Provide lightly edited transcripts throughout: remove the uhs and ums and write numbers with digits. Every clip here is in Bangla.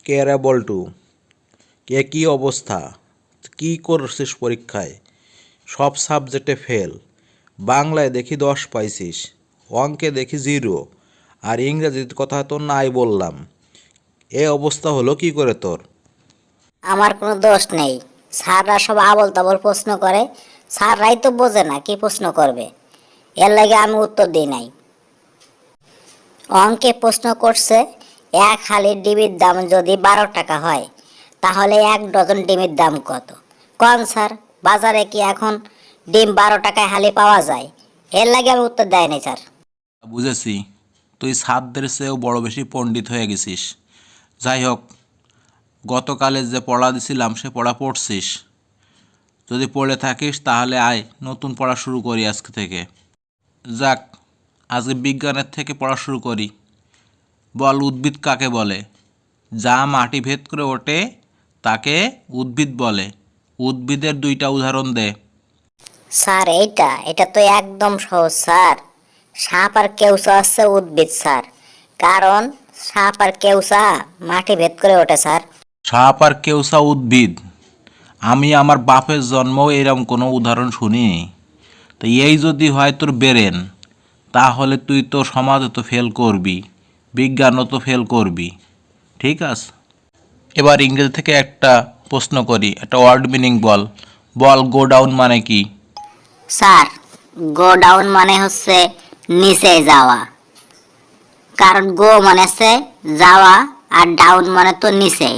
কে রে বল্টু, কে কি অবস্থা? কি করছিস পরীক্ষায়? সব সাবজেক্টে ফেল। বাংলায় দেখি 10 পাইছিস, অঙ্কে দেখি 0, আর ইংরেজির কথা তো নাই বললাম। এ অবস্থা হলো কি করে তোর? আমার কোনো দোষ নেই। স্যাররা সব আবল তাবল প্রশ্ন করে। স্যাররাই তো বোঝে না কি প্রশ্ন করবে, এর লাগে আমি উত্তর দিই নাই। অঙ্কে প্রশ্ন করছে, এক হালি ডিমের দাম যদি 12 টাকা হয়, তাহলে 1 ডজন ডিমের দাম কত? কোন স্যার, বাজারে কি এখন ডিম 12 টাকায় হালি পাওয়া যায়? এর লাগে আমি উত্তর দেয় নাই স্যার। বুঝেছি, তুই ছাত্রের চেয়েও বড় বেশি পণ্ডিত হয়ে গেছিস। যাই হোক, গতকালে যে পড়া দিছিলাম সে পড়া পড়ছিস? যদি পড়ে থাকিস তাহলে আয় নতুন পড়া শুরু করি আজকে থেকে। যাক, আজকে বিজ্ঞানের থেকে পড়া শুরু করি। বল, উদ্ভিদ কাকে বলে? যা মাটি ভেদ করে ওঠে তাকে উদ্ভিদ বলে। উদ্ভিদের 2টা উদাহরণ দে। স্যার, এটা তো একদম সহজ স্যার। সাপ আর কেউসা হচ্ছে উদ্ভিদ স্যার, কারণ সাপ আর কেউসা মাটি ভেদ করে ওঠে স্যার। সাপ আর কেউসা উদ্ভিদ? আমি আমার বাপের জন্মও এরকম কোনো উদাহরণ শুনিনি। তো এই যদি হয় তোর বেরেন, তাহলে তুই তো সমাজে তো ফেল করবি, বিজ্ঞানও তো ফেল করবি। ঠিক আছে, এবার ইংরেজি থেকে একটা প্রশ্ন করি, একটা ওয়ার্ড মিনিং বল। বল, গো ডাউন মানে কি? স্যার, গো ডাউন মানে হচ্ছে নিচে যাওয়া। কারণ গো মানে হচ্ছে যাওয়া, আর ডাউন মানে তো নিচে।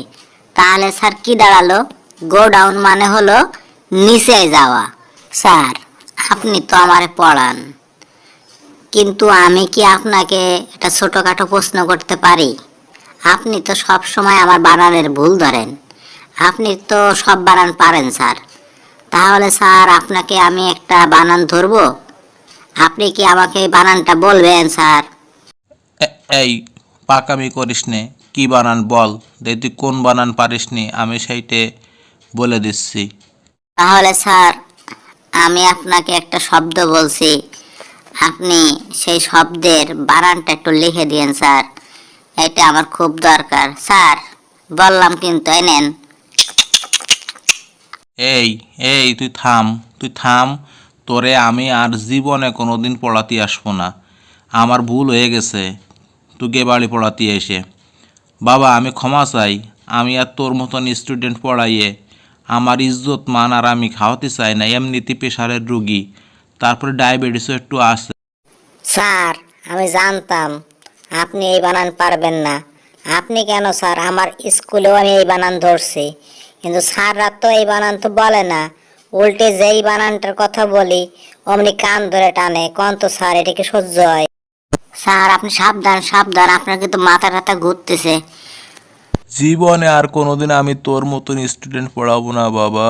তাহলে স্যার কি দাঁড়ালো? গো ডাউন মানে হলো নিচে যাওয়া। স্যার, আপনি তো আমারে পড়ান, কিন্তু আমি কি আপনাকে একটা ছোটখাটো প্রশ্ন করতে পারি? আপনি তো সব সময় আমার বানানের ভুল ধরেন। আপনি তো সব বানান পারেন স্যার। তাহলে স্যার, আপনাকে আমি একটা বানান ধরবো, আপনি কি আমাকে এই বানানটা বলবেন স্যার? এই পাকামি করিস নে, কি বানান বল। দে তুই কোন বানান পারিস নি, আমি সেইটে বলে দিচ্ছি। তাহলে স্যার, আমি আপনাকে একটা শব্দ বলছি, আপনি সেই শব্দের বানানটা একটু লিখে দিয়েন স্যার। এটা আমার খুব দরকার স্যার। বললাম কিন্তু, এই নেন। এই এই তুই থাম। তোরে আমি আর জীবনে কোনো দিন পড়াতে আসবো না। আমার ভুল হয়ে গেছে তোকে বাড়ি পড়াতে এসে। বাবা, আমি ক্ষমা চাই। আমি আর তোর মতন স্টুডেন্ট পড়াইয়ে আমার ইজ্জত মান আর আমি খাওয়াতে চাই না। এমনিতে প্রেশারের রুগী, তারপরে ডায়াবেটিসও একটু আছে। স্যার, আমি জানতাম আপনি এই বানান পারবেন না। আপনি কেন স্যার, আমার স্কুলেও আমি এই বানান ধরছি, কিন্তু স্যাররা তো এই বানান তো বলে না। উল্টে যেই বানানটার কথা বলি অমনি কান ধরে টানে। কোন তো স্যার, এটা কি সহ্য হয়? স্যার, আপনি সাবধান সাবধান, আপনার কিন্তু মাথা টাথা ঘুরতেছে। জীবনে আর কোনোদিন আমি তোর মতন স্টুডেন্ট পড়াবো না বাবা।